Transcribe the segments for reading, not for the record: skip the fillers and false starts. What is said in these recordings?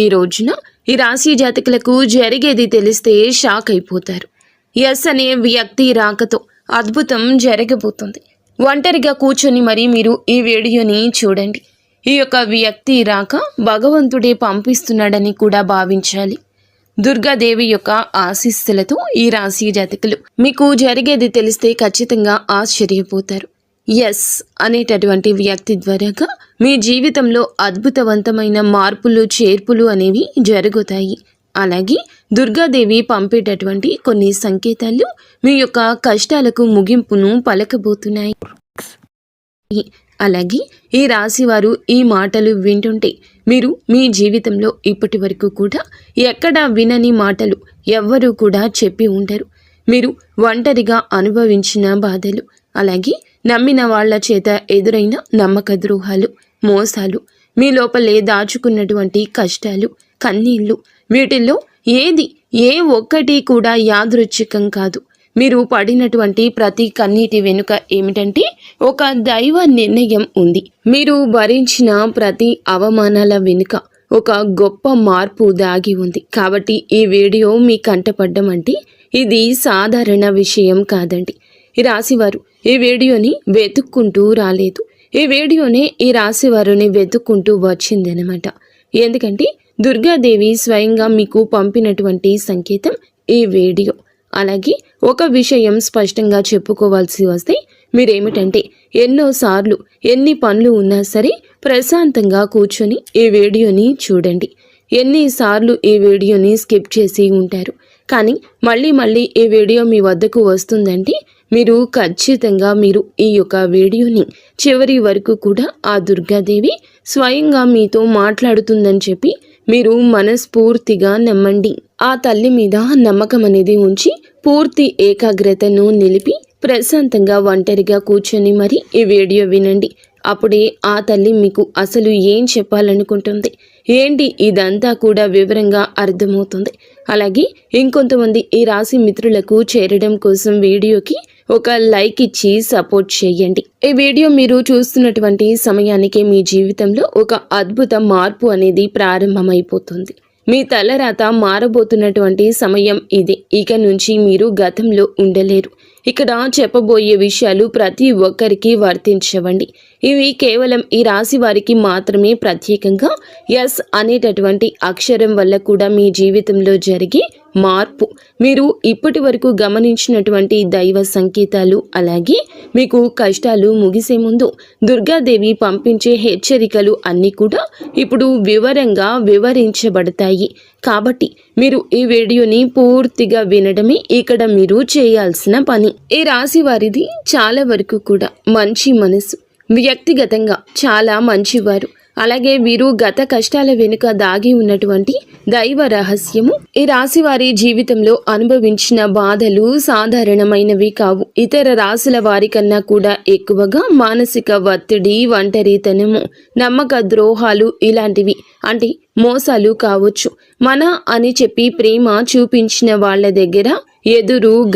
ఈ రోజున ఈ రాశి జాతకులకు జరిగేది తెలిస్తే షాక్ అయిపోతారు. ఎస్ అనే వ్యక్తి రాకతో అద్భుతం జరగబోతుంది. ఒంటరిగా కూర్చొని మరి మీరు ఈ వీడియోని చూడండి. ఈ యొక్క వ్యక్తి రాక భగవంతుడే పంపిస్తున్నాడని కూడా భావించాలి. దుర్గాదేవి యొక్క ఆశీస్సులతో ఈ రాశి జాతకులు మీకు జరిగేది తెలిస్తే ఖచ్చితంగా ఆశ్చర్యపోతారు. ఎస్ అనేటటువంటి వ్యక్తి ద్వారాగా మీ జీవితంలో అద్భుతవంతమైన మార్పులు చేర్పులు అనేవి జరుగుతాయి. అలాగే దుర్గాదేవి పంపేటటువంటి కొన్ని సంకేతాలు మీ యొక్క కష్టాలకు ముగింపును పలకబోతున్నాయి. అలాగే ఈ రాశివారు ఈ మాటలు వింటుంటే మీరు మీ జీవితంలో ఇప్పటి వరకు కూడా ఎక్కడా వినని మాటలు ఎవ్వరూ కూడా చెప్పి ఉండరు. మీరు ఒంటరిగా అనుభవించిన బాధలు, అలాగే నమ్మిన వాళ్ల చేత ఎదురైన నమ్మక ద్రోహాలు, మోసాలు, మీ లోపలే దాచుకున్నటువంటి కష్టాలు, కన్నీళ్లు, వీటిల్లో ఏ ఒక్కటి కూడా యాదృచ్ఛికం కాదు. మీరు పడినటువంటి ప్రతి కన్నీటి వెనుక ఏమిటంటే ఒక దైవ నిర్ణయం ఉంది. మీరు భరించిన ప్రతి అవమానాల వెనుక ఒక గొప్ప మార్పు దాగి ఉంది. కాబట్టి ఈ వీడియో మీ కంటపడ్డం అంటే ఇది సాధారణ విషయం కాదండి. ఈ రాశివారు ఈ వీడియోని వెతుక్కుంటూ రాలేదు. ఈ వీడియోనే ఈ రాశివారిని వెతుక్కుంటూ వచ్చిందనమాట. ఎందుకంటే దుర్గాదేవి స్వయంగా మీకు పంపినటువంటి సంకేతం ఈ వీడియో. అలాగే ఒక విషయం స్పష్టంగా చెప్పుకోవాల్సి వస్తే మీరేమిటంటే ఎన్నోసార్లు ఎన్ని పనులు ఉన్నా సరే ప్రశాంతంగా కూర్చొని ఈ వీడియోని చూడండి. ఎన్నిసార్లు ఈ వీడియోని స్కిప్ చేసి ఉంటారు. కానీ మళ్ళీ ఈ వీడియో మీ వద్దకు వస్తుందంటే మీరు ఖచ్చితంగా ఈ యొక్క వీడియోని చివరి వరకు కూడా ఆ దుర్గాదేవి స్వయంగా మీతో మాట్లాడుతుందని చెప్పి మీరు మనస్ఫూర్తిగా నమ్మండి. ఆ తల్లి మీద నమ్మకం అనేది ఉంచి పూర్తి ఏకాగ్రతను నిలిపి ప్రశాంతంగా ఒంటరిగా కూర్చొని మరి ఈ వీడియో వినండి. అప్పుడే ఆ తల్లి మీకు అసలు ఏం చెప్పాలనుకుంటుంది ఏంటి ఇదంతా కూడా వివరంగా అర్థమవుతుంది. అలాగే ఇంకొంతమంది ఈ రాశి మిత్రులకు చేరడం కోసం వీడియోకి ఒక లైక్ ఇచ్చి సపోర్ట్ చేయండి. ఈ వీడియో మీరు చూస్తున్నటువంటి సమయానికి మీ జీవితంలో ఒక అద్భుత మార్పు అనేది ప్రారంభమైపోతుంది. మీ తలరాత మారబోతున్నటువంటి సమయం ఇదే. ఇక నుంచి మీరు గతంలో ఉండలేరు. ఇక్కడ చెప్పబోయే విషయాలు ప్రతి ఒక్కరికి వర్తించవండి. ఇవి కేవలం ఈ రాశి వారికి మాత్రమే ప్రత్యేకంగా ఎస్ అనేటటువంటి అక్షరం వల్ల కూడా మీ జీవితంలో జరిగే మార్పు, మీరు ఇప్పటి వరకు గమనించినటువంటి దైవ సంకేతాలు, అలాగే మీకు కష్టాలు ముగిసే ముందు దుర్గాదేవి పంపించే హెచ్చరికలు అన్నీ కూడా ఇప్పుడు వివరంగా వివరించబడతాయి. కాబట్టి మీరు ఈ వీడియోని పూర్తిగా వినడమే ఇక్కడ మీరు చేయాల్సిన పని. ఈ రాశి వారిది చాలా వరకు కూడా మంచి మనసు, వ్యక్తిగతంగా చాలా మంచివారు. అలాగే వీరు గత కష్టాల వెనుక దాగి ఉన్నటువంటి దైవ రహస్యము. ఈ రాశి వారి జీవితంలో అనుభవించిన బాధలు సాధారణమైనవి కావు. ఇతర రాశుల వారి కన్నా కూడా ఎక్కువగా మానసిక ఒత్తిడి, ఒంటరితనము, నమ్మక ద్రోహాలు ఇలాంటివి, అంటే మోసాలు కావచ్చు. మన అని చెప్పి ప్రేమ చూపించిన వాళ్ళ దగ్గర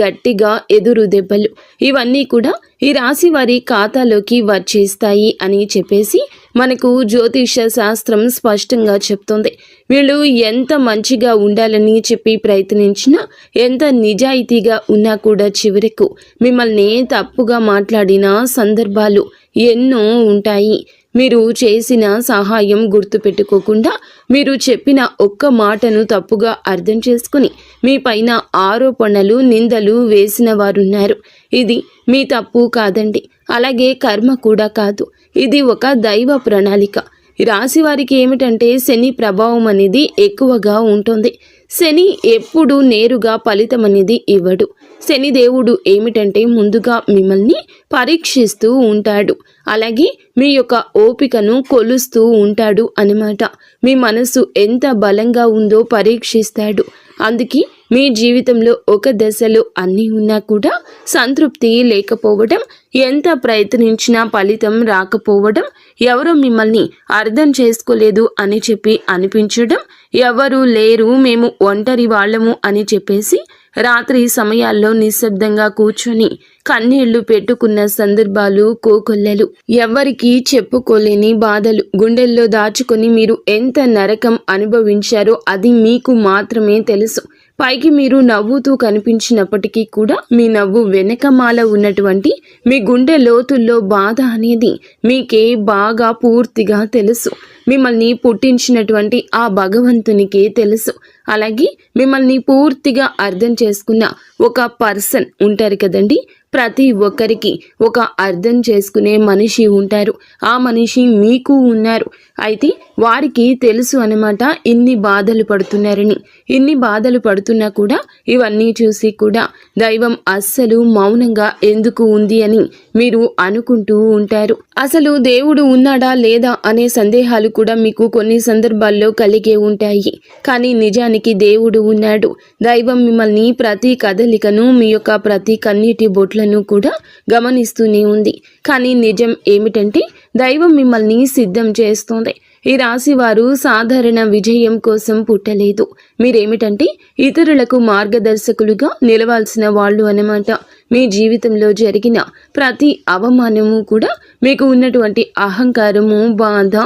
గట్టిగా ఎదురు దెబ్బలు, ఇవన్నీ కూడా ఈ రాశి వారి ఖాతాలోకి వచ్చేస్తాయి అని చెప్పేసి మనకు జ్యోతిష శాస్త్రం స్పష్టంగా చెప్తుంది. వీళ్ళు ఎంత మంచిగా ఉండాలని చెప్పి ప్రయత్నించినా, ఎంత నిజాయితీగా ఉన్నా కూడా చివరకు మిమ్మల్ని తప్పుగా మాట్లాడిన సందర్భాలు ఎన్నో ఉంటాయి. మీరు చేసిన సహాయం గుర్తుపెట్టుకోకుండా మీరు చెప్పిన ఒక్క మాటను తప్పుగా అర్థం చేసుకుని మీ పైన ఆరోపణలు, నిందలు వేసిన వారున్నారు. ఇది మీ తప్పు కాదండి. అలాగే కర్మ కూడా కాదు. ఇది ఒక దైవ ప్రణాళిక. రాశి వారికి ఏమిటంటే శని ప్రభావం అనేది ఎక్కువగా ఉంటుంది. శని ఎప్పుడు నేరుగా ఫలితం అనేది ఇవ్వడు. శనిదేవుడు ఏమిటంటే ముందుగా మిమ్మల్ని పరీక్షిస్తూ ఉంటాడు. అలాగే మీ యొక్క ఓపికను కొలుస్తూ ఉంటాడు అన్నమాట. మీ మనసు ఎంత బలంగా ఉందో పరీక్షిస్తాడు. అందుకే మీ జీవితంలో ఒక దశలో అన్నీ ఉన్నా కూడా సంతృప్తి లేకపోవడం, ఎంత ప్రయత్నించినా ఫలితం రాకపోవడం, ఎవరో మిమ్మల్ని అర్థం చేసుకోలేదు అని చెప్పి అనిపించడం, ఎవరు లేరు మేము ఒంటరి వాళ్ళము అని చెప్పేసి రాత్రి సమయాల్లో నిశ్శబ్దంగా కూర్చొని కన్నీళ్లు పెట్టుకున్న సందర్భాలు కోకొల్లలు. ఎవ్వరికీ చెప్పుకోలేని బాధలు గుండెల్లో దాచుకొని మీరు ఎంత నరకం అనుభవించారో అది మీకు మాత్రమే తెలుసు. పైకి మీరు నవ్వుతూ కనిపించినప్పటికీ కూడా మీ నవ్వు వెనకమాల ఉన్నటువంటి మీ గుండె లోతుల్లో బాధ అనేది మీకే బాగా పూర్తిగా తెలుసు. మిమ్మల్ని పుట్టించినటువంటి ఆ భగవంతునికే తెలుసు. అలాగే మిమ్మల్ని పూర్తిగా అర్థం చేసుకున్న ఒక పర్సన్ ఉంటారు కదండి. ప్రతి ఒక్కరికి ఒక అర్థం చేసుకునే మనిషి ఉంటారు. ఆ మనిషి మీకు ఉన్నారు. అయితే వారికి తెలుసు అన్నమాట ఇన్ని బాధలు పడుతున్నారని. ఇన్ని బాధలు పడుతున్నా కూడా ఇవన్నీ చూసి కూడా దైవం అస్సలు మౌనంగా ఎందుకు ఉంది అని మీరు అనుకుంటూ ఉంటారు. అసలు దేవుడు ఉన్నాడా లేదా అనే సందేహాలు కూడా మీకు కొన్ని సందర్భాల్లో కలిగే ఉంటాయి. కానీ నిజానికి దేవుడు ఉన్నాడు. దైవం మిమ్మల్ని ప్రతి కదలికను, మీ యొక్క ప్రతి కన్నీటి బొట్లను కూడా గమనిస్తూనే ఉంది. కానీ నిజం ఏమిటంటే దైవం మిమ్మల్ని సిద్ధం చేస్తోంది. ఈ రాశి వారు సాధారణ విజయం కోసం పుట్టలేదు. మీరేమిటంటే ఇతరులకు మార్గదర్శకులుగా నిలవాల్సిన వాళ్ళు అన్నమాట. మీ జీవితంలో జరిగిన ప్రతి అవమానము కూడా మీకు ఉన్నటువంటి అహంకారము, బాధ,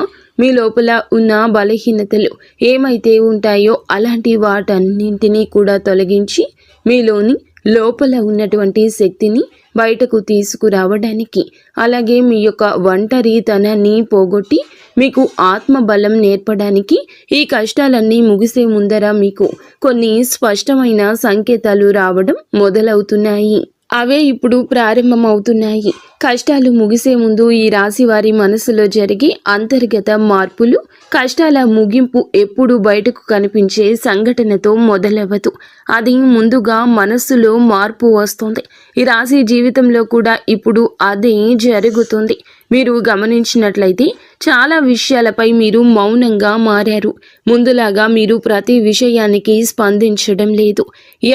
మీ లోపల ఉన్న బలహీనతలు ఏమైతే ఉంటాయో అలాంటి వాటన్నింటినీ కూడా తొలగించి మీలోని లోపల ఉన్నటువంటి శక్తిని బయటకు తీసుకురావడానికి, అలాగే మీ యొక్క ఒంటరితనాన్ని పోగొట్టి మీకు ఆత్మబలం నేర్పడానికి ఈ కష్టాలన్నీ ముగిసే ముందర మీకు కొన్ని స్పష్టమైన సంకేతాలు రావడం మొదలవుతున్నాయి. అవే ఇప్పుడు ప్రారంభమవుతున్నాయి. కష్టాలు ముగిసే ముందు ఈ రాశి వారి మనసులో జరిగే అంతర్గత మార్పులు, కష్టాల ముగింపు ఎప్పుడు బయటకు కనిపించే సంఘటనతో మొదలవ్వదు. అది ముందుగా మనస్సులో మార్పు వస్తుంది. ఈ రాశి జీవితంలో కూడా ఇప్పుడు అదే జరుగుతుంది. మీరు గమనించినట్లయితే చాలా విషయాలపై మీరు మౌనంగా మారారు. ముందులాగా మీరు ప్రతి విషయానికి స్పందించడం లేదు.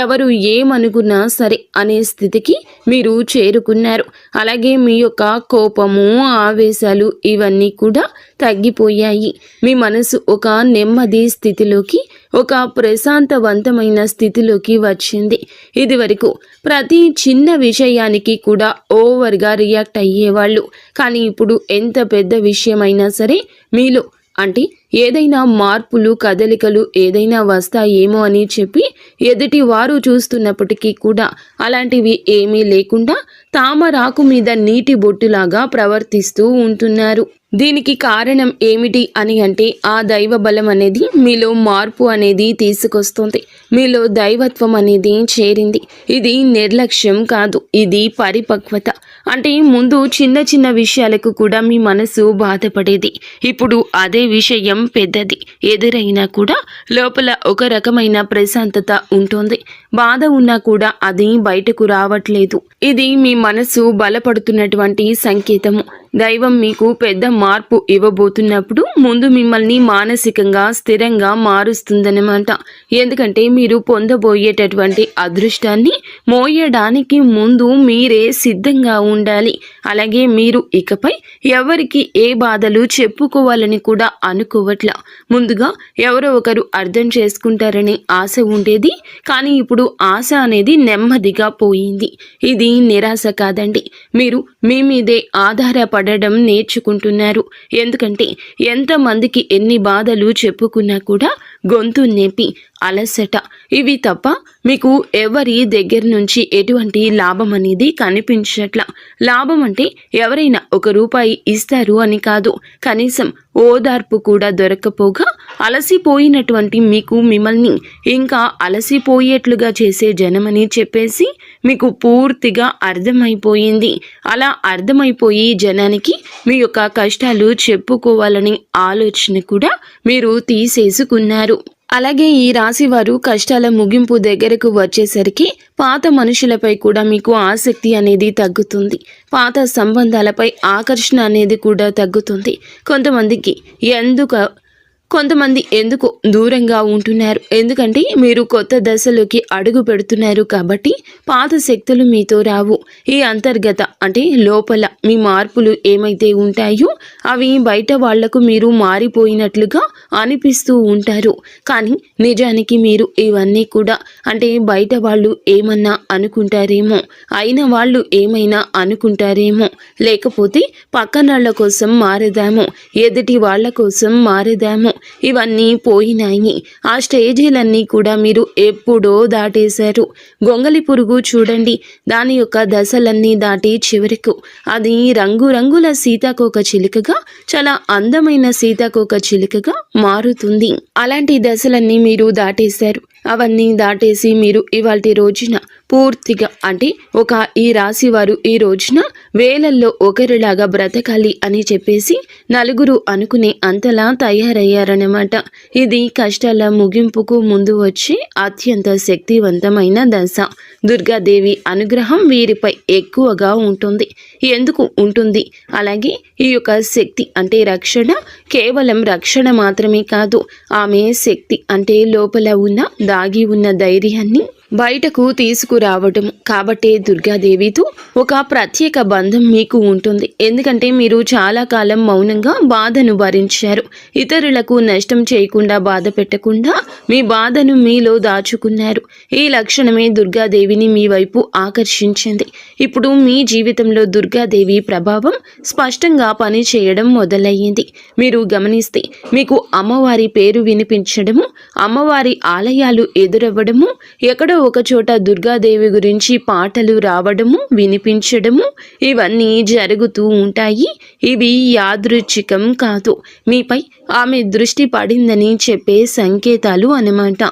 ఎవరు ఏమనుకున్నా సరే అనే స్థితికి మీరు చేరుకున్నారు. అలాగే మీ యొక్క కోపము, ఆవేశాలు ఇవన్నీ కూడా తగ్గిపోయాయి. మీ మనసు ఒక నెమ్మది స్థితిలోకి, ఒక ప్రశాంతవంతమైన స్థితిలోకి వచ్చింది. ఇది వరకు ప్రతి చిన్న విషయానికి కూడా ఓవర్గా రియాక్ట్ అయ్యేవాళ్ళు. కానీ ఇప్పుడు ఎంత పెద్ద విషయమైనా సరే మీలో అంటే ఏదైనా మార్పులు, కదలికలు ఏదైనా వస్తాయేమో అని చెప్పి ఎదుటి వారు చూస్తున్నప్పటికీ కూడా అలాంటివి ఏమీ లేకుండా తామరాకు మీద నీటి బొట్టులాగా ప్రవర్తిస్తూ ఉంటున్నారు. దీనికి కారణం ఏమిటి అని అంటే ఆ దైవ బలం అనేది మీలో మార్పు అనేది తీసుకొస్తుంది. మీలో దైవత్వం అనేది చేరింది. ఇది నిర్లక్ష్యం కాదు, ఇది పరిపక్వత. అంటే ముందు చిన్న చిన్న విషయాలకు కూడా మీ మనసు బాధపడేది. ఇప్పుడు అదే విషయం పెద్దది ఎదురైనా కూడా లోపల ఒక రకమైన ప్రశాంతత ఉంటుంది. బాధ ఉన్నా కూడా అది బయటకు రావట్లేదు. ఇది మీ మనసు బలపడుతున్నటువంటి సంకేతము. దైవం మీకు పెద్ద మార్పు ఇవ్వబోతున్నప్పుడు ముందు మిమ్మల్ని మానసికంగా స్థిరంగా మారుస్తుందన్నమాట. ఎందుకంటే మీరు పొందబోయేటటువంటి అదృష్టాన్ని మోయడానికి ముందు మీరే సిద్ధంగా ఉండాలి. అలాగే మీరు ఇకపై ఎవరికి ఏ బాధలు చెప్పుకోవాలని కూడా అనుకోవట్లా. ముందుగా ఎవరో ఒకరు అర్థం చేసుకుంటారని ఆశ ఉండేది. కానీ ఇప్పుడు ఆశ అనేది నెమ్మదిగా పోయింది. ఇది నిరాశ కాదండి. మీరు మీ మీదే ఆధారపడడం నేర్చుకుంటున్నారు. ఎందుకంటే ఎంతమందికి ఎన్ని బాధలు చెప్పుకున్నా కూడా గొంతు నేపి అలసట ఇవి తప్ప మీకు ఎవరి దగ్గర నుంచి ఎటువంటి లాభం అనేది కనిపించట్లా. లాభం అంటే ఎవరైనా ₹1 ఇస్తారు అని కాదు, కనీసం ఓదార్పు కూడా దొరకపోగా అలసిపోయినటువంటి మీకు మిమ్మల్ని ఇంకా అలసిపోయేట్లుగా చేసే జనమని చెప్పేసి మీకు పూర్తిగా అర్థమైపోయింది. అలా అర్థమైపోయి జనానికి మీ యొక్క కష్టాలు చెప్పుకోవాలని ఆలోచన కూడా మీరు తీసేసుకున్నారు. అలాగే ఈ రాశి వారు కష్టాల ముగింపు దగ్గరకు వచ్చేసరికి పాత మనుషులపై కూడా మీకు ఆసక్తి అనేది తగ్గుతుంది. పాత సంబంధాలపై ఆకర్షణ అనేది కూడా తగ్గుతుంది. కొంతమందికి కొంతమంది ఎందుకు దూరంగా ఉంటున్నారు, ఎందుకంటే మీరు కొత్త దశలోకి అడుగు పెడుతున్నారు కాబట్టి పాత శక్తులు మీతో రావు. ఈ అంతర్గత అంటే లోపల మీ మార్పులు ఏమైతే ఉంటాయో అవి బయట వాళ్లకు మీరు మారిపోయినట్లుగా అనిపిస్తూ ఉంటారు. కానీ నిజానికి మీరు ఇవన్నీ కూడా అంటే బయట వాళ్ళు ఏమన్నా అనుకుంటారేమో, అయిన వాళ్ళు ఏమైనా అనుకుంటారేమో, లేకపోతే పక్కనళ్ళ కోసం మారదాము, ఎదుటి వాళ్ళ కోసం మారదాము, ఇవన్నీ పోయినాయి. ఆ స్టేజీలన్నీ కూడా మీరు ఎప్పుడో దాటేశారు. గొంగలి పురుగు చూడండి, దాని యొక్క దశలన్నీ దాటి చివరకు అది రంగురంగుల సీతాకోక చిలుకగా, చాలా అందమైన సీతాకోక చిలుకగా మారుతుంది. అలాంటి దశలన్నీ మీరు దాటేశారు. అవన్నీ దాటేసి మీరు ఇవాల్టి రోజున పూర్తిగా అంటే ఒక ఈ రాశి వారు ఈ రోజున వేలల్లో ఒకరిలాగా బ్రతకాలి అని చెప్పేసి నలుగురు అనుకునే అంతలా తయారయ్యారన్నమాట. ఇది కష్టాల ముగింపుకు ముందు వచ్చే అత్యంత శక్తివంతమైన దశ. దుర్గాదేవి అనుగ్రహం వీరిపై ఎక్కువగా ఉంటుంది. ఎందుకు ఉంటుంది? అలాగే ఈ యొక్క శక్తి అంటే రక్షణ కేవలం రక్షణ మాత్రమే కాదు, ఆమె శక్తి అంటే లోపల ఉన్న దాగి ఉన్న ధైర్యాన్ని బయటకు తీసుకురావటం. కాబట్టే దుర్గాదేవితో ఒక ప్రత్యేక బంధం మీకు ఉంటుంది. ఎందుకంటే మీరు చాలా కాలం మౌనంగా బాధను భరించారు. ఇతరులకు నష్టం చేయకుండా బాధ పెట్టకుండా మీ బాధను మీలో దాచుకున్నారు. ఈ లక్షణమే దుర్గాదేవిని మీ వైపు ఆకర్షించింది. ఇప్పుడు మీ జీవితంలో దుర్గాదేవి ప్రభావం స్పష్టంగా పనిచేయడం మొదలయ్యింది. మీరు గమనిస్తే మీకు అమ్మవారి పేరు వినిపించడము, అమ్మవారి ఆలయాలు ఎదురవ్వడము, ఎక్కడో ఒక చోట దుర్గాదేవి గురించి పాటలు రావడము, వినిపించడము, ఇవన్నీ జరుగుతూ ఉంటాయి. ఇవి యాదృచ్ఛికం కాదు, మీపై ఆమె దృష్టి పడిందని చెప్పే సంకేతాలు అన్నమాట.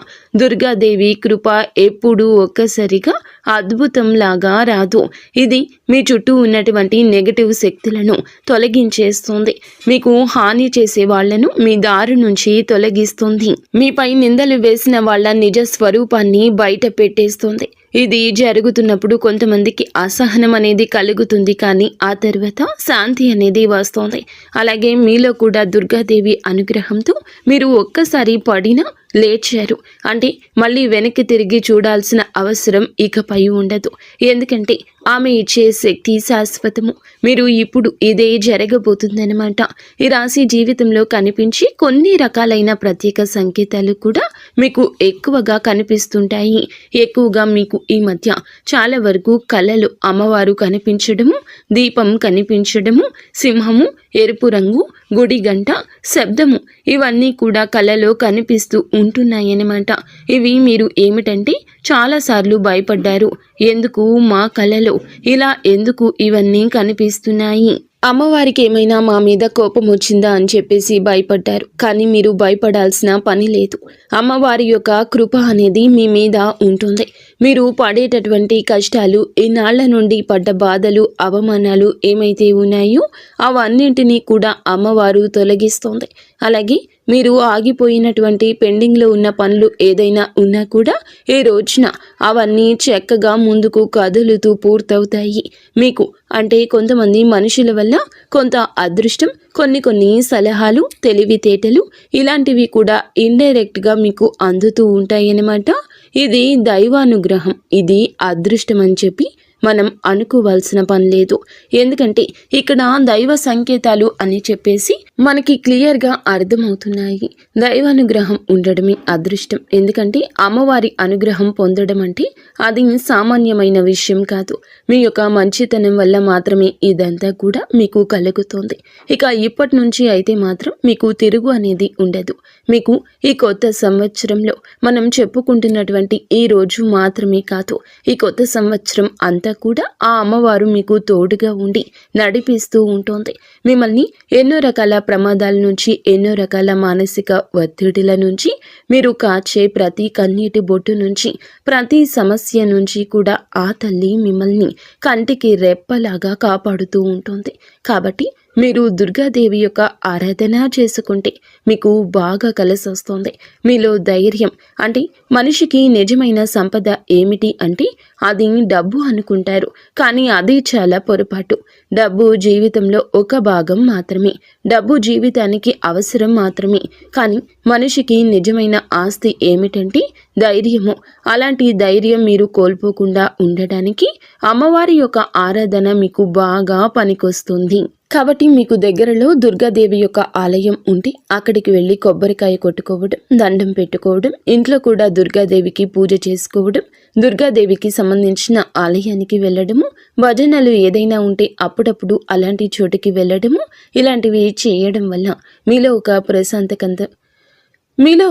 దుర్గాదేవి కృప ఎప్పుడూ ఒక్కసారిగా అద్భుతంలాగా రాదు. ఇది మీ చుట్టూ ఉన్నటువంటి నెగటివ్ శక్తులను తొలగించేస్తుంది. మీకు హాని చేసే వాళ్లను మీ దారి నుంచి తొలగిస్తుంది. మీపై నిందలు వేసిన వాళ్ళ నిజ స్వరూపాన్ని బయట పెట్టేస్తుంది. ఇది జరుగుతున్నప్పుడు కొంతమందికి అసహనం అనేది కలుగుతుంది, కానీ ఆ తర్వాత శాంతి అనేది వస్తుంది. అలాగే మీలో కూడా దుర్గాదేవి అనుగ్రహంతో మీరు ఒక్కసారి పడినా లేచారు అంటే మళ్ళీ వెనక్కి తిరిగి చూడాల్సిన అవసరం ఇకపై ఉండదు. ఎందుకంటే ఆమె ఇచ్చే శక్తి శాశ్వతము. మీరు ఇప్పుడు ఇదే జరగబోతుందన్నమాట. ఈ రాశి జీవితంలో కనిపించి కొన్ని రకాలైన ప్రత్యేక సంకేతాలు కూడా మీకు ఎక్కువగా కనిపిస్తుంటాయి. ఎక్కువగా మీకు ఈ మధ్య చాలా వరకు కళలు అమ్మవారు కనిపించడము, దీపం కనిపించడము, సింహము, ఎరుపు రంగు, గుడి గంట, శబ్దము, ఇవన్నీ కూడా కళలో కనిపిస్తూ ఉంటున్నాయన్నమాట. ఇవి మీరు ఏమిటంటే చాలాసార్లు భయపడ్డారు. ఎందుకు మా కళలో ఇలా ఎందుకు ఇవన్నీ కనిపిస్తున్నాయి, అమ్మవారికి ఏమైనా మా మీద కోపం వచ్చిందా అని చెప్పేసి భయపడ్డారు. కానీ మీరు భయపడాల్సిన పని లేదు. అమ్మవారి యొక్క కృప అనేది మీ మీద ఉంటుంది. మీరు పడేటటువంటి కష్టాలు, ఈనాళ్ల నుండి పడ్డ బాధలు, అవమానాలు ఏమైతే ఉన్నాయో అవన్నింటినీ కూడా అమ్మవారు తొలగిస్తుంది. అలాగే మీరు ఆగిపోయినటువంటి పెండింగ్లో ఉన్న పనులు ఏదైనా ఉన్నా కూడా ఈ రోజున అవన్నీ చక్కగా ముందుకు కదులుతూ పూర్తవుతాయి. మీకు అంటే కొంతమంది మనుషుల వల్ల కొంత అదృష్టం, కొన్ని సలహాలు, తెలివితేటలు ఇలాంటివి కూడా ఇండైరెక్ట్గా మీకు అందుతూ ఉంటాయన్నమాట. ఇది దైవానుగ్రహం, ఇది అదృష్టం అని చెప్పి మనం అనుకోవాల్సిన పని లేదు. ఎందుకంటే ఇక్కడ దైవ సంకేతాలు అని చెప్పేసి మనకి క్లియర్గా అర్థమవుతున్నాయి. దైవానుగ్రహం ఉండడమే అదృష్టం. ఎందుకంటే అమ్మవారి అనుగ్రహం పొందడం అంటే అది సామాన్యమైన విషయం కాదు. మీ యొక్క మంచితనం వల్ల మాత్రమే ఇదంతా కూడా మీకు కలుగుతుంది. ఇక ఇప్పటి నుంచి అయితే మాత్రం మీకు తిరుగు అనేది ఉండదు. మీకు ఈ కొత్త సంవత్సరంలో మనం చెప్పుకుంటున్నటువంటి ఈ రోజు మాత్రమే కాదు, ఈ కొత్త సంవత్సరం అంతా కూడా ఆ అమ్మవారు మీకు తోడుగా ఉండి నడిపిస్తూ ఉంటుంది. మిమ్మల్ని ఎన్నో రకాల ప్రమాదాల నుంచి, ఎన్నో రకాల మానసిక ఒత్తిడిల నుంచి, మీరు కాచే ప్రతి కన్నీటి బొట్టు నుంచి, ప్రతి సమస్య నుంచి కూడా ఆ తల్లి మిమ్మల్ని కంటికి రెప్పలాగా కాపాడుతూ ఉంటుంది. కాబట్టి మీరు దుర్గాదేవి యొక్క ఆరాధన చేసుకుంటే మీకు బాగా కలిసొస్తుంది. మీలో ధైర్యం అంటే మనిషికి నిజమైన సంపద ఏమిటి అంటే అది డబ్బు అనుకుంటారు. కానీ అది చాలా పొరపాటు. డబ్బు జీవితంలో ఒక భాగం మాత్రమే. డబ్బు జీవితానికి అవసరం మాత్రమే. కానీ మనిషికి నిజమైన ఆస్తి ఏమిటంటే ధైర్యము. అలాంటి ధైర్యం మీరు కోల్పోకుండా ఉండడానికి అమ్మవారి యొక్క ఆరాధన మీకు బాగా పనికొస్తుంది. కాబట్టి మీకు దగ్గరలో దుర్గాదేవి యొక్క ఆలయం ఉంటే అక్కడికి వెళ్ళి కొబ్బరికాయ కొట్టుకోవడం, దండం పెట్టుకోవడం, ఇంట్లో కూడా దుర్గాదేవికి పూజ చేసుకోవడం, దుర్గాదేవికి సంబంధించిన ఆలయానికి వెళ్ళడము, భజనలు ఏదైనా ఉంటే అప్పుడప్పుడు అలాంటి చోటుకి వెళ్ళడము, ఇలాంటివి చేయడం వల్ల మీలో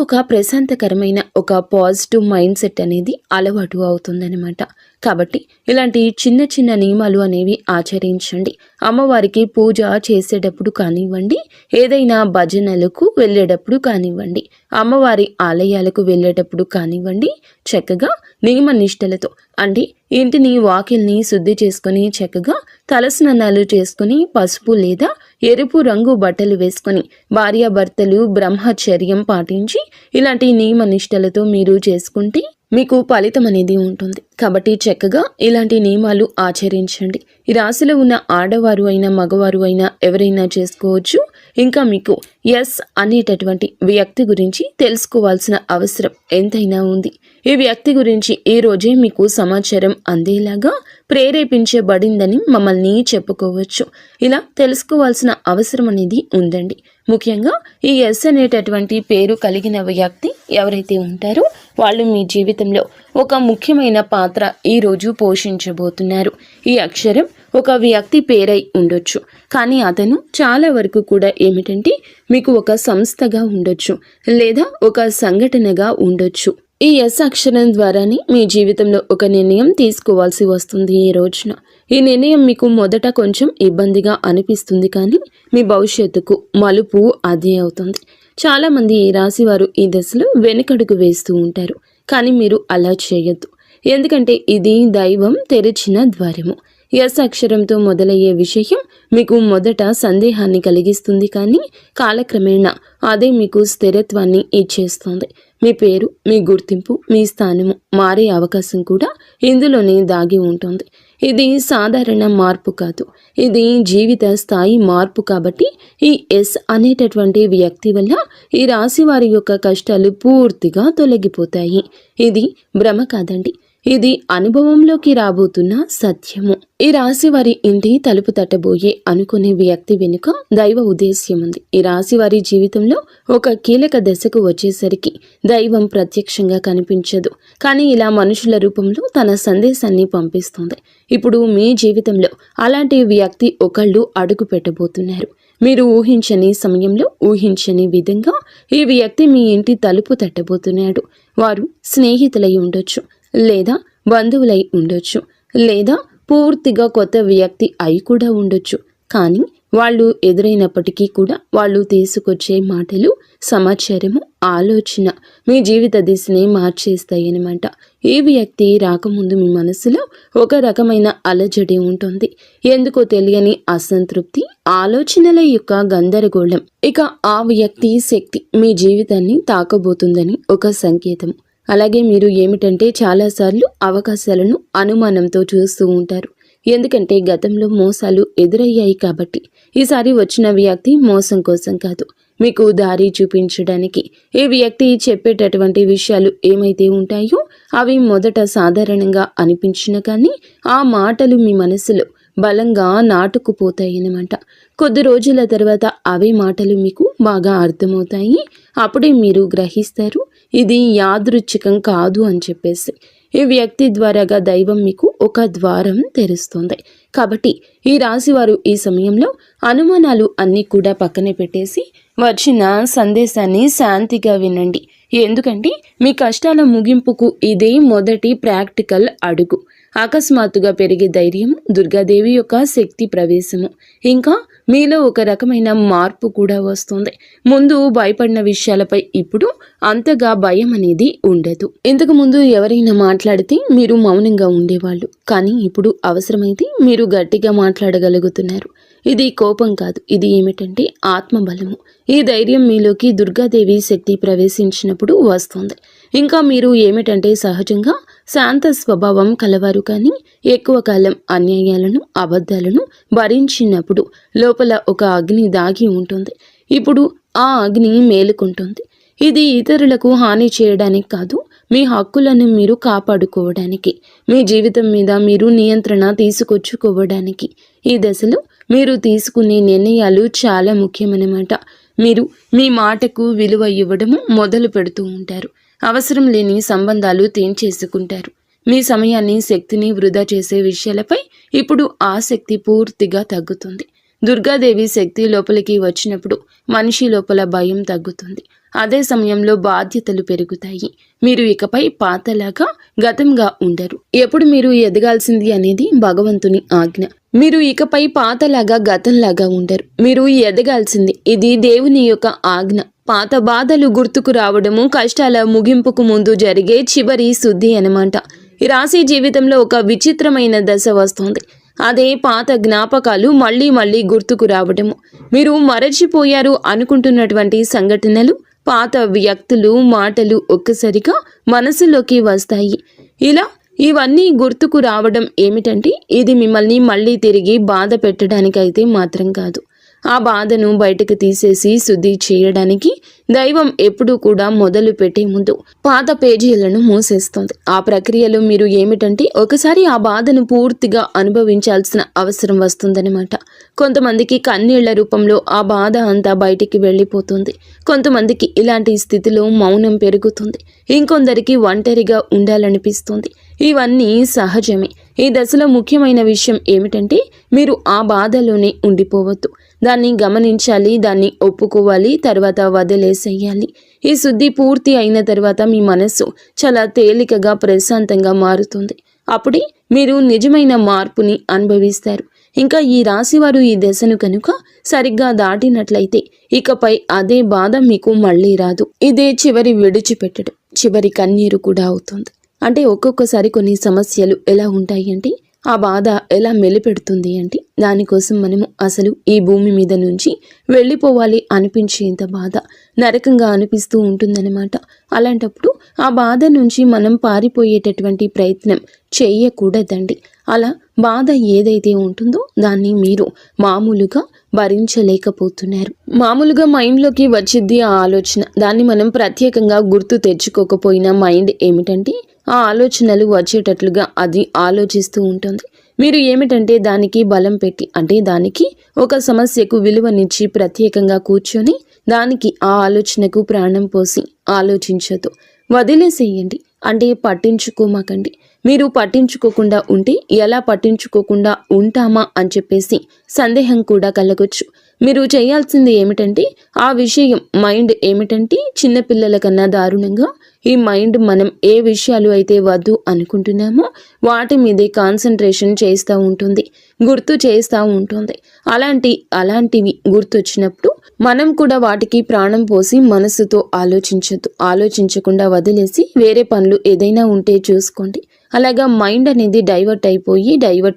ఒక ప్రశాంతకరమైన ఒక పాజిటివ్ మైండ్ సెట్ అనేది అలవాటు అవుతుందన్నమాట. కాబట్టి ఇలాంటి చిన్న చిన్న నియమాలు అనేవి ఆచరించండి. అమ్మవారికి పూజ చేసేటప్పుడు కానివ్వండి, ఏదైనా భజనలకు వెళ్ళేటప్పుడు కానివ్వండి, అమ్మవారి ఆలయాలకు వెళ్ళేటప్పుడు కానివ్వండి, చక్కగా నియమ నిష్టలతో అంటే ఇంటిని వాకిల్ని శుద్ధి చేసుకొని చక్కగా తలస్నానాలు చేసుకుని పసుపు లేదా ఎరుపు రంగు బట్టలు వేసుకొని భార్యాభర్తలు బ్రహ్మచర్యం పాటించి ఇలాంటి నియమ నిష్టలతో మీరు చేసుకుంటే మీకు ఫలితం అనేది ఉంటుంది. కాబట్టి చక్కగా ఇలాంటి నియమాలు ఆచరించండి. ఈ రాశిలో ఉన్న ఆడవారు అయినా మగవారు అయినా ఎవరైనా చేసుకోవచ్చు. ఇంకా మీకు ఎస్ అనేటటువంటి వ్యక్తి గురించి తెలుసుకోవాల్సిన అవసరం ఎంతైనా ఉంది. ఈ వ్యక్తి గురించి ఈ రోజే మీకు సమాచారం అందేలాగా ప్రేరేపించబడిందని మమ్మల్ని చెప్పుకోవచ్చు. ఇలా తెలుసుకోవాల్సిన అవసరం అనేది ఉందండి. ముఖ్యంగా ఈ ఎస్ అనేటటువంటి పేరు కలిగిన వ్యక్తి ఎవరైతే ఉంటారో వాళ్ళు మీ జీవితంలో ఒక ముఖ్యమైన పాత్ర ఈరోజు పోషించబోతున్నారు. ఈ అక్షరం ఒక వ్యక్తి పేరై ఉండొచ్చు, కానీ అతను చాలా వరకు కూడా ఏమిటంటే మీకు ఒక సంస్థగా ఉండొచ్చు లేదా ఒక సంఘటనగా ఉండొచ్చు. ఈ ఎస్ అక్షరం ద్వారానే మీ జీవితంలో ఒక నిర్ణయం తీసుకోవాల్సి వస్తుంది. ఈ రోజున ఈ నిర్ణయం మీకు మొదట కొంచెం ఇబ్బందిగా అనిపిస్తుంది, కానీ మీ భవిష్యత్తుకు మలుపు అదే అవుతుంది. చాలామంది ఈ రాశి వారు ఈ దశలో వెనుకడుగు వేస్తూ ఉంటారు, కానీ మీరు అలా చేయొద్దు. ఎందుకంటే ఇది దైవం తెరిచిన ద్వారము. ఎస్ అక్షరంతో మొదలయ్యే విషయం మీకు మొదట సందేహాన్ని కలిగిస్తుంది, కానీ కాలక్రమేణా అదే మీకు స్థిరత్వాన్ని ఇచ్చేస్తుంది. మీ పేరు, మీ గుర్తింపు, మీ స్థానము మారే అవకాశం కూడా ఇందులోనే దాగి ఉంటుంది. ఇది సాధారణ మార్పు కాదు, ఇది జీవిత స్థాయి మార్పు. కాబట్టి ఈ ఎస్ అనేటటువంటి వ్యక్తి వల్ల ఈ రాశి వారి యొక్క కష్టాలు పూర్తిగా తొలగిపోతాయి. ఇది భ్రమ కాదండి, ఇది అనుభవంలోకి రాబోతున్న సత్యము. ఈ రాశి వారి ఇంటి తలుపు తట్టబోయే అనుకునే వ్యక్తి వెనుక దైవ ఉద్దేశ్యం ఉంది. ఈ రాశి వారి జీవితంలో ఒక కీలక దశకు వచ్చేసరికి దైవం ప్రత్యక్షంగా కనిపించదు, కానీ ఇలా మనుషుల రూపంలో తన సందేశాన్ని పంపిస్తుంది. ఇప్పుడు మీ జీవితంలో అలాంటి వ్యక్తి ఒకళ్ళు అడుగు పెట్టబోతున్నారు. మీరు ఊహించని సమయంలో ఊహించని విధంగా ఈ వ్యక్తి మీ ఇంటి తలుపు తట్టబోతున్నాడు. వారు స్నేహితులై ఉండొచ్చు, లేదా బంధువులై ఉండొచ్చు, లేదా పూర్తిగా కొత్త వ్యక్తి అయి కూడా ఉండొచ్చు. కానీ వాళ్ళు ఎదురైనప్పటికీ కూడా వాళ్ళు తీసుకొచ్చే మాటలు, సమాచారము, ఆలోచన మీ జీవిత దిశని మార్చేస్తాయన్నమాట. ఈ వ్యక్తి రాకముందు మీ మనసులో ఒక రకమైన అలజడి ఉంటుంది. ఎందుకో తెలియని అసంతృప్తి, ఆలోచనల యొక్క గందరగోళం. ఇక ఆ వ్యక్తి శక్తి మీ జీవితాన్ని తాకబోతుందని ఒక సంకేతం. అలాగే మీరు ఏమిటంటే చాలాసార్లు అవకాశాలను అనుమానంతో చూస్తూ ఉంటారు. ఎందుకంటే గతంలో మోసాలు ఎదురయ్యాయి కాబట్టి. ఈసారి వచ్చిన వ్యక్తి మోసం కోసం కాదు, మీకు దారి చూపించడానికి. ఈ వ్యక్తి చెప్పేటటువంటి విషయాలు ఏమైతే ఉంటాయో అవి మొదట సాధారణంగా అనిపించిన కానీ ఆ మాటలు మీ మనసులో బలంగా నాటుకుపోతాయన్నమాట. కొద్ది రోజుల తర్వాత అవే మాటలు మీకు బాగా అర్థమవుతాయి. అప్పుడే మీరు గ్రహిస్తారు ఇది యాదృచ్ఛికం కాదు అని చెప్పేసి. ఈ వ్యక్తి ద్వారాగా దైవం మీకు ఒక ద్వారం తెరుస్తుంది. కాబట్టి ఈ రాశివారు ఈ సమయంలో అనుమానాలు అన్నీ కూడా పక్కనే పెట్టేసి వచ్చిన సందేశాన్ని శాంతిగా వినండి. ఎందుకంటే మీ కష్టాల ముగింపుకు ఇదే మొదటి ప్రాక్టికల్ అడుగు. అకస్మాత్తుగా పెరిగే ధైర్యం, దుర్గాదేవి యొక్క శక్తి ప్రవేశము, ఇంకా మీలో ఒక రకమైన మార్పు కూడా వస్తుంది. ముందు భయపడిన విషయాలపై ఇప్పుడు అంతగా భయం అనేది ఉండదు. ఇంతకు ముందు ఎవరైనా మాట్లాడితే మీరు మౌనంగా ఉండేవాళ్ళు, కానీ ఇప్పుడు అవసరమైతే మీరు గట్టిగా మాట్లాడగలుగుతున్నారు. ఇది కోపం కాదు, ఇది ఏమిటంటే ఆత్మబలము. ఈ ధైర్యం మీలోకి దుర్గాదేవి శక్తి ప్రవేశించినప్పుడు వస్తుంది. ఇంకా మీరు ఏమిటంటే సహజంగా శాంత స్వభావం కలవారు, కానీ ఎక్కువ కాలం అన్యాయాలను అబద్ధాలను భరించినప్పుడు లోపల ఒక అగ్ని దాగి ఉంటుంది. ఇప్పుడు ఆ అగ్ని మేలుకుంటుంది. ఇది ఇతరులకు హాని చేయడానికి కాదు, మీ హక్కులను మీరు కాపాడుకోవడానికి, మీ జీవితం మీద మీరు నియంత్రణ తీసుకొచ్చుకోవడానికి. ఈ దశలో మీరు తీసుకునే నిర్ణయాలు చాలా ముఖ్యమన్నమాట. మీరు మీ మాటకు విలువ ఇవ్వడము మొదలు పెడుతూ ఉంటారు. అవసరం లేని సంబంధాలు తెంచేసుకుంటారు. మీ సమయాన్ని శక్తిని వృధా చేసే విషయాలపై ఇప్పుడు ఆసక్తి పూర్తిగా తగ్గుతుంది. దుర్గాదేవి శక్తి లోపలికి వచ్చినప్పుడు మనిషి లోపల భయం తగ్గుతుంది. అదే సమయంలో బాధ్యతలు పెరుగుతాయి. మీరు ఇకపై పాతలాగా గతంగా ఉండరు. ఎప్పుడు మీరు ఎదగాల్సింది అనేది భగవంతుని ఆజ్ఞ. మీరు ఇకపై పాతలాగా గతంలాగా ఉండరు. మీరు ఎదగాల్సింది, ఇది దేవుని యొక్క ఆజ్ఞ. పాత బాధలు గుర్తుకు రావడము కష్టాల ముగింపుకు ముందు జరిగే చివరి శుద్ధి అన్నమాట. ఈ రాశి జీవితంలో ఒక విచిత్రమైన దశ వస్తుంది. అదే పాత జ్ఞాపకాలు మళ్ళీ మళ్ళీ గుర్తుకు రావడము. మీరు మరచిపోయారు అనుకుంటున్నటువంటి సంఘటనలు, పాత వ్యక్తులు, మాటలు ఒక్కసారిగా మనసులోకి వస్తాయి. ఇలా ఇవన్నీ గుర్తుకు రావడం ఏమిటంటే ఇది మిమ్మల్ని మళ్ళీ తిరిగి బాధ పెట్టడానికైతే మాత్రం కాదు. ఆ బాధను బయటకు తీసేసి శుద్ధి చేయడానికి దైవం ఎప్పుడూ కూడా మొదలు పెట్టే ముందు పాత పేజీలను మూసేస్తుంది. ఆ ప్రక్రియలో మీరు ఏమిటంటే ఒకసారి ఆ బాధను పూర్తిగా అనుభవించాల్సిన అవసరం వస్తుందన్నమాట. కొంతమందికి కన్నీళ్ల రూపంలో ఆ బాధ అంతా బయటికి వెళ్ళిపోతుంది. కొంతమందికి ఇలాంటి స్థితిలో మౌనం పెరుగుతుంది. ఇంకొందరికి ఒంటరిగా ఉండాలనిపిస్తుంది. ఇవన్నీ సహజమే. ఈ దశలో ముఖ్యమైన విషయం ఏమిటంటే మీరు ఆ బాధలోనే ఉండిపోవద్దు. దాన్ని గమనించాలి, దాన్ని ఒప్పుకోవాలి, తర్వాత వదిలేసేయాలి. ఈ శుద్ధి పూర్తి అయిన తర్వాత మీ మనస్సు చాలా తేలికగా ప్రశాంతంగా మారుతుంది. అప్పుడే మీరు నిజమైన మార్పుని అనుభవిస్తారు. ఇంకా ఈ రాశివారు ఈ దశను కనుక సరిగ్గా దాటినట్లయితే ఇకపై అదే బాధ మీకు మళ్ళీ రాదు. ఇదే చివరి విడిచిపెట్టడం, చివరి కన్నీరు కూడా అవుతుంది. అంటే ఒక్కొక్కసారి కొన్ని సమస్యలు ఎలా ఉంటాయి అంటే ఆ బాధ ఎలా మెలిపెడుతుంది అంటే దానికోసం మనము అసలు ఈ భూమి మీద నుంచి వెళ్ళిపోవాలి అనిపించేంత బాధ నరకంగా అనిపిస్తూ ఉంటుందన్నమాట. అలాంటప్పుడు ఆ బాధ నుంచి మనం పారిపోయేటటువంటి ప్రయత్నం చేయకూడదండి. అలా బాధ ఏదైతే ఉంటుందో దాన్ని మీరు మామూలుగా భరించలేకపోతున్నారు. మామూలుగా మైండ్లోకి వచ్చిద్ది ఆ ఆలోచన. దాన్ని మనం ప్రత్యేకంగా గుర్తు తెచ్చుకోకపోయినా మైండ్ ఏమిటంటే ఆ ఆలోచనలు వచ్చేటట్లుగా అది ఆలోచిస్తూ ఉంటుంది. మీరు ఏమిటంటే దానికి బలం పెట్టి, అంటే దానికి ఒక సమస్యకు విలువనిచ్చి ప్రత్యేకంగా కూర్చొని దానికి ఆ ఆలోచనకు ప్రాణం పోసి ఆలోచించొద్దు. వదిలేసేయండి. అంటే పట్టించుకోమాకండి. మీరు పట్టించుకోకుండా ఉంటే ఎలా పట్టించుకోకుండా ఉంటామా అని చెప్పేసి సందేహం కూడా కలగొచ్చు. మీరు చేయాల్సింది ఏమిటంటే ఆ విషయం మైండ్ ఏమిటంటే చిన్నపిల్లల కన్నా దారుణంగా ఈ మైండ్ మనం ఏ విషయాలు అయితే వద్దు అనుకుంటున్నామో వాటి మీదే కాన్సన్ట్రేషన్ చేస్తూ ఉంటుంది, గుర్తు చేస్తూ ఉంటుంది. అలాంటివి గుర్తొచ్చినప్పుడు మనం కూడా వాటికి ప్రాణం పోసి మనసుతో ఆలోచించొద్దు. ఆలోచించకుండా వదిలేసి వేరే పనులు ఏదైనా ఉంటే చూసుకోండి. అలాగా మైండ్ అనేది డైవర్ట్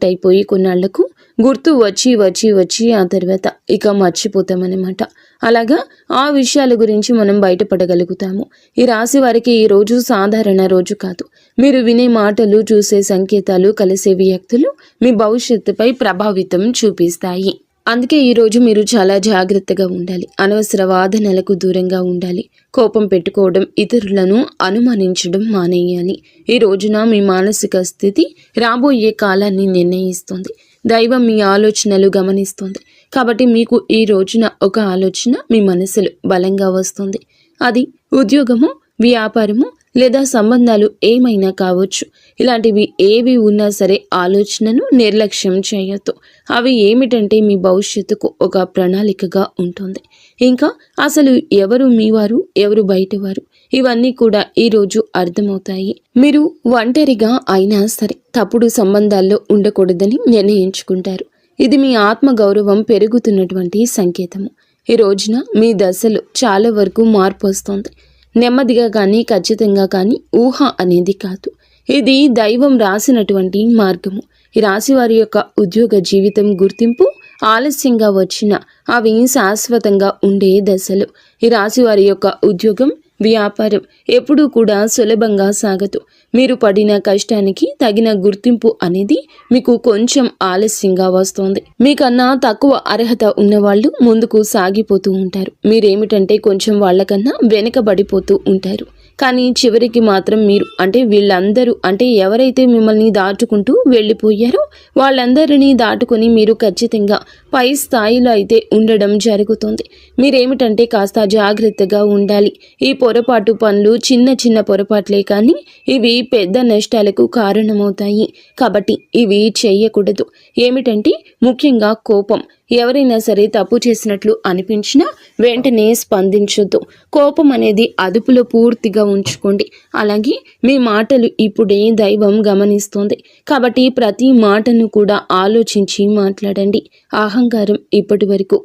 అయిపోయి కొన్నాళ్లకు గుర్తు వచ్చి ఆ తర్వాత ఇక మర్చిపోతామన్నమాట. అలాగా ఆ విషయాల గురించి మనం బయటపడగలుగుతాము. ఈ రాశి వారికి ఈ రోజు సాధారణ రోజు కాదు. మీరు వినే మాటలు, చూసే సంకేతాలు, కలిసే వ్యక్తులు మీ భవిష్యత్తుపై ప్రభావితం చూపిస్తాయి. అందుకే ఈరోజు మీరు చాలా జాగ్రత్తగా ఉండాలి. అనవసర వాదనలకు దూరంగా ఉండాలి. కోపం పెట్టుకోవడం, ఇతరులను అనుమానించడం మానేయాలి. ఈ రోజున మీ మానసిక స్థితి రాబోయే కాలాన్ని నిర్ణయిస్తుంది. దైవం మీ ఆలోచనలు గమనిస్తుంది. కాబట్టి మీకు ఈ రోజున ఒక ఆలోచన మీ మనసులో బలంగా వస్తుంది. అది ఉద్యోగము, వ్యాపారము లేదా సంబంధాలు ఏమైనా కావచ్చు. ఇలాంటివి ఏవి ఉన్నా సరే ఆలోచనను నిర్లక్ష్యం చేయొద్దు. అవి ఏమిటంటే మీ భవిష్యత్తుకు ఒక ప్రణాళికగా ఉంటుంది. ఇంకా అసలు ఎవరు మీవారు, ఎవరు బయటవారు, ఇవన్నీ కూడా ఈరోజు అర్థమవుతాయి. మీరు ఒంటరిగా అయినా సరే తప్పుడు సంబంధాల్లో ఉండకూడదని నిర్ణయించుకుంటారు. ఇది మీ ఆత్మగౌరవం పెరుగుతున్నటువంటి సంకేతము. ఈ రోజున మీ దశలో చాలా వరకు మార్పు వస్తుంది. నెమ్మదిగా కానీ ఖచ్చితంగా కానీ ఊహ అనేది కాదు. ఇది దైవం రాసినటువంటి మార్గము. ఈ రాశి వారి యొక్క ఉద్యోగ జీవితం గుర్తింపు ఆలస్యంగా వచ్చినా అవి శాశ్వతంగా ఉండే దశలు. ఈ రాశి వారి యొక్క ఉద్యోగం, వ్యాపారం ఎప్పుడూ కూడా సులభంగా సాగదు. మీరు పడిన కష్టానికి తగిన గుర్తింపు అనేది మీకు కొంచెం ఆలస్యంగా వస్తుంది. మీకన్నా తక్కువ అర్హత ఉన్నవాళ్ళు ముందుకు సాగిపోతూ ఉంటారు. మీరేమిటంటే కొంచెం వాళ్ళకన్నా వెనకబడిపోతూ ఉంటారు. కానీ చివరికి మాత్రం మీరు వీళ్ళందరూ ఎవరైతే మిమ్మల్ని దాటుకుంటూ వెళ్ళిపోయారో వాళ్ళందరినీ దాటుకొని మీరు ఖచ్చితంగా పై స్థాయిలో అయితే ఉండడం జరుగుతుంది. మీరేమిటంటే కాస్త జాగ్రత్తగా ఉండాలి. ఈ పొరపాటు పనులు చిన్న చిన్న పొరపాట్లే కానీ ఇవి పెద్ద నష్టాలకు కారణమవుతాయి. కాబట్టి ఇవి చేయకూడదు. ఏమిటంటే ముఖ్యంగా కోపం. ఎవరైనా సరే తప్పు చేసినట్లు అనిపించినా వెంటనే స్పందించొద్దు. కోపం అనేది అదుపులో పూర్తిగా ఉంచుకోండి. అలాగే మీ మాటలు ఇప్పుడే దైవం గమనిస్తోంది. కాబట్టి ప్రతి మాటను కూడా ఆలోచించి మాట్లాడండి. అహంకారం ఇప్పటి వరకు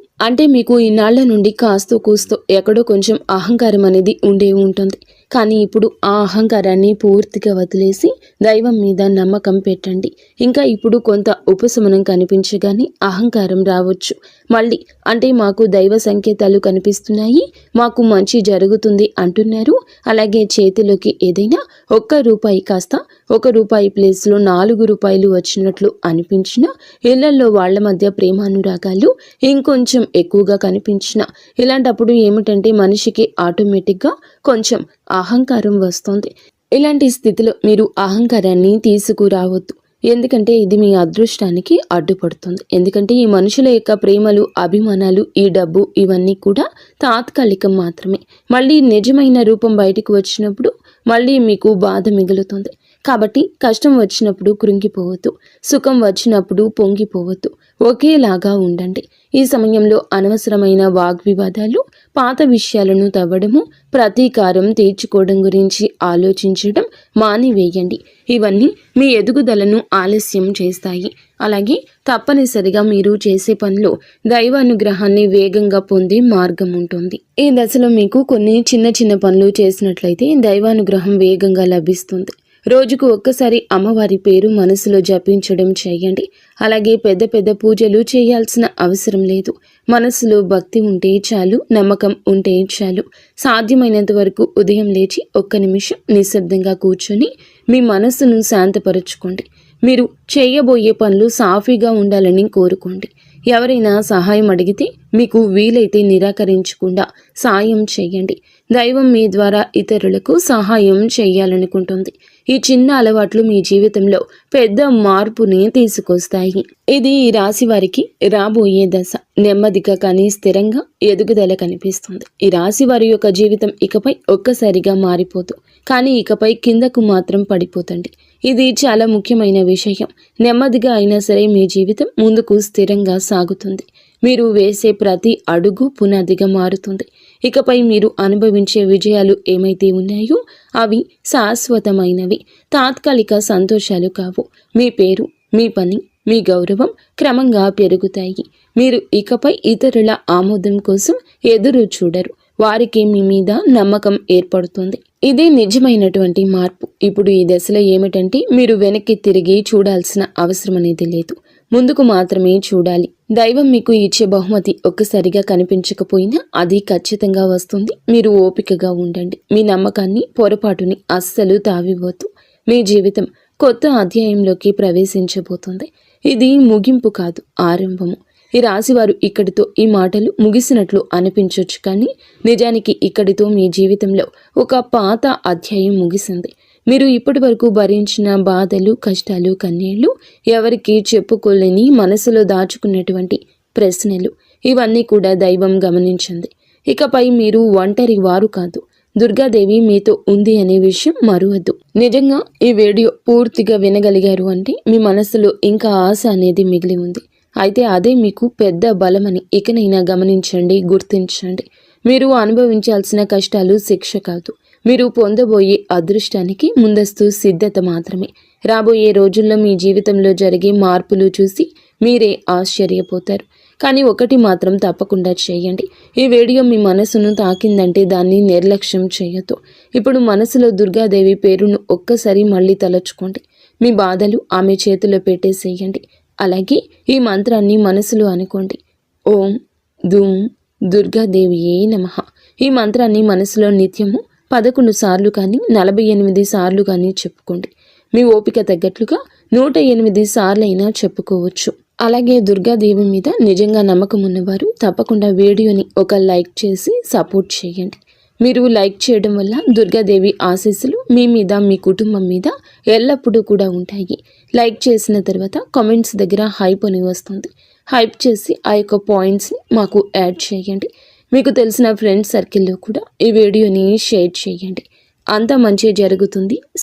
మీకు ఇన్నాళ్ల నుండి కాస్తో కూస్తో ఎక్కడో కొంచెం అహంకారం అనేది ఉండే ఉంటుంది. కానీ ఇప్పుడు ఆ అహంకారాన్ని పూర్తిగా వదిలేసి దైవం మీద నమ్మకం పెట్టండి. ఇంకా ఇప్పుడు కొంత ఉపశమనం కనిపించగానే అహంకారం రావచ్చు. మళ్ళీ మాకు దైవ సంకేతాలు కనిపిస్తున్నాయి, మాకు మంచి జరుగుతుంది అంటున్నారు. అలాగే చేతిలోకి ఏదైనా ₹1 కాస్త ₹1 ప్లేస్లో ₹4 వచ్చినట్లు అనిపించిన, ఇళ్లలో వాళ్ల మధ్య ప్రేమానురాగాలు ఇంకొంచెం ఎక్కువగా కనిపించిన, ఇలాంటప్పుడు ఏమిటంటే మనిషికి ఆటోమేటిక్గా కొంచెం అహంకారం వస్తుంది. ఇలాంటి స్థితిలో మీరు అహంకారాన్ని తీసుకురావద్దు. ఎందుకంటే ఇది మీ అదృష్టానికి అడ్డుపడుతుంది. ఎందుకంటే ఈ మనుషుల యొక్క ప్రేమలు, అభిమానాలు, ఈ డబ్బు ఇవన్నీ కూడా తాత్కాలికం మాత్రమే. మళ్ళీ నిజమైన రూపం బయటికి వచ్చినప్పుడు మళ్ళీ మీకు బాధ మిగులుతుంది. కాబట్టి కష్టం వచ్చినప్పుడు కృంగిపోవద్దు, సుఖం వచ్చినప్పుడు పొంగిపోవద్దు. ఒకేలాగా ఉండండి. ఈ సమయంలో అనవసరమైన వాగ్వివాదాలు, పాత విషయాలను తవ్వడము, ప్రతీకారం తీర్చుకోవడం గురించి ఆలోచించడం మానివేయండి. ఇవన్నీ మీ ఎదుగుదలను ఆలస్యం చేస్తాయి. అలాగే తప్పనిసరిగా మీరు చేసే పనిలో దైవానుగ్రహాన్ని వేగంగా పొందే మార్గం ఉంటుంది. ఈ దశలో మీకు కొన్ని చిన్న చిన్న పనులు చేసినట్లయితే దైవానుగ్రహం వేగంగా లభిస్తుంది. రోజుకు ఒక్కసారి అమ్మవారి పేరు మనసులో జపించడం చేయండి. అలాగే పెద్ద పెద్ద పూజలు చేయాల్సిన అవసరం లేదు. మనసులో భక్తి ఉంటే చాలు, నమ్మకం ఉంటే చాలు. సాధ్యమైనంత వరకు ఉదయం లేచి 1 నిమిషం నిశ్శబ్దంగా కూర్చొని మీ మనసును శాంతపరచుకోండి. మీరు చేయబోయే పనులు సాఫీగా ఉండాలని కోరుకోండి. ఎవరైనా సహాయం అడిగితే మీకు వీలైతే నిరాకరించకుండా సాయం చేయండి. దైవం మీ ద్వారా ఇతరులకు సహాయం చేయాలనుకుంటుంది. ఈ చిన్న అలవాట్లు మీ జీవితంలో పెద్ద మార్పుని తీసుకొస్తాయి. ఇది ఈ రాశి వారికి రాబోయే దశ. నెమ్మదిగా కానీ స్థిరంగా ఎదుగుదల కనిపిస్తుంది. ఈ రాశి వారి యొక్క జీవితం ఇకపై ఒక్కసారిగా మారిపోదు, కానీ ఇకపై కిందకు మాత్రం పడిపోతండి. ఇది చాలా ముఖ్యమైన విషయం. నెమ్మదిగా అయినా సరే మీ జీవితం ముందుకు స్థిరంగా సాగుతుంది. మీరు వేసే ప్రతి అడుగు పునాదిగా మారుతుంది. ఇకపై మీరు అనుభవించే విజయాలు ఏమైతే ఉన్నాయో అవి శాశ్వతమైనవి, తాత్కాలిక సంతోషాలు కావు. మీ పేరు, మీ పని, మీ గౌరవం క్రమంగా పెరుగుతాయి. మీరు ఇకపై ఇతరుల ఆమోదం కోసం ఎదురు చూడరు. వారికి మీ మీద నమ్మకం ఏర్పడుతుంది. ఇదే నిజమైనటువంటి మార్పు. ఇప్పుడు ఈ దశలో ఏమిటంటే మీరు వెనక్కి తిరిగి చూడాల్సిన అవసరం అనేది లేదు, ముందుకు మాత్రమే చూడాలి. దైవం మీకు ఇచ్చే బహుమతి ఒక్కసారిగా కనిపించకపోయినా అది ఖచ్చితంగా వస్తుంది. మీరు ఓపికగా ఉండండి. మీ నమ్మకాన్ని, పొరపాటుని అస్సలు తావివ్వద్దు. మీ జీవితం కొత్త అధ్యాయంలోకి ప్రవేశించబోతుంది. ఇది ముగింపు కాదు, ఆరంభము. ఈ రాశివారు ఇక్కడితో ఈ మాటలు ముగిసినట్లు అనిపించవచ్చు, కానీ నిజానికి ఇక్కడితో మీ జీవితంలో ఒక పాత అధ్యాయం ముగిసింది. మీరు ఇప్పటి వరకు భరించిన బాధలు, కష్టాలు, కన్నీళ్లు, ఎవరికి చెప్పుకోలేని మనసులో దాచుకున్నటువంటి ప్రశ్నలు, ఇవన్నీ కూడా దైవం గమనించింది. ఇకపై మీరు ఒంటరి వారు కాదు, దుర్గాదేవి మీతో ఉంది అనే విషయం మరువద్దు. నిజంగా ఈ వీడియో పూర్తిగా వినగలిగారు అంటే మీ మనసులో ఇంకా ఆశ అనేది మిగిలి ఉంది. అయితే అదే మీకు పెద్ద బలమని ఇకనైనా గమనించండి, గుర్తించండి. మీరు అనుభవించాల్సిన కష్టాలు శిక్ష కాదు, మీరు పొందబోయే అదృష్టానికి ముందస్తు సిద్ధత మాత్రమే. రాబోయే రోజుల్లో మీ జీవితంలో జరిగే మార్పులు చూసి మీరే ఆశ్చర్యపోతారు. కానీ ఒకటి మాత్రం తప్పకుండా చేయండి. ఈ వీడియో మీ మనసును తాకిందంటే దాన్ని నిర్లక్ష్యం చేయొద్దు. ఇప్పుడు మనసులో దుర్గాదేవి పేరును ఒక్కసారి మళ్ళీ తలచుకోండి. మీ బాధలు ఆమె చేతిలో పెట్టేసేయండి. అలాగే ఈ మంత్రాన్ని మనసులో అనుకోండి. ఓం ధూమ్ దుర్గాదేవియే నమః. ఈ మంత్రాన్ని మనసులో నిత్యము 11 సార్లు కానీ 48 సార్లు కానీ చెప్పుకోండి. మీ ఓపిక తగ్గట్లుగా 108 సార్లైనా చెప్పుకోవచ్చు. అలాగే దుర్గాదేవి మీద నిజంగా నమ్మకం ఉన్నవారు తప్పకుండా వీడియోని ఒక లైక్ చేసి సపోర్ట్ చేయండి. మీరు లైక్ చేయడం వల్ల దుర్గాదేవి ఆశీస్సులు మీ మీద మీ కుటుంబం మీద ఎల్లప్పుడూ కూడా ఉంటాయి. లైక్ చేసిన తర్వాత కామెంట్స్ దగ్గర హైప్ అని వస్తుంది. హైప్ చేసి ఆ యొక్క పాయింట్స్ని మాకు యాడ్ చేయండి. మీకు తెలిసిన ఫ్రెండ్స్ సర్కిల్లో కూడా ఈ వీడియోని షేర్ చేయండి. అంతా మంచి జరుగుతుంది.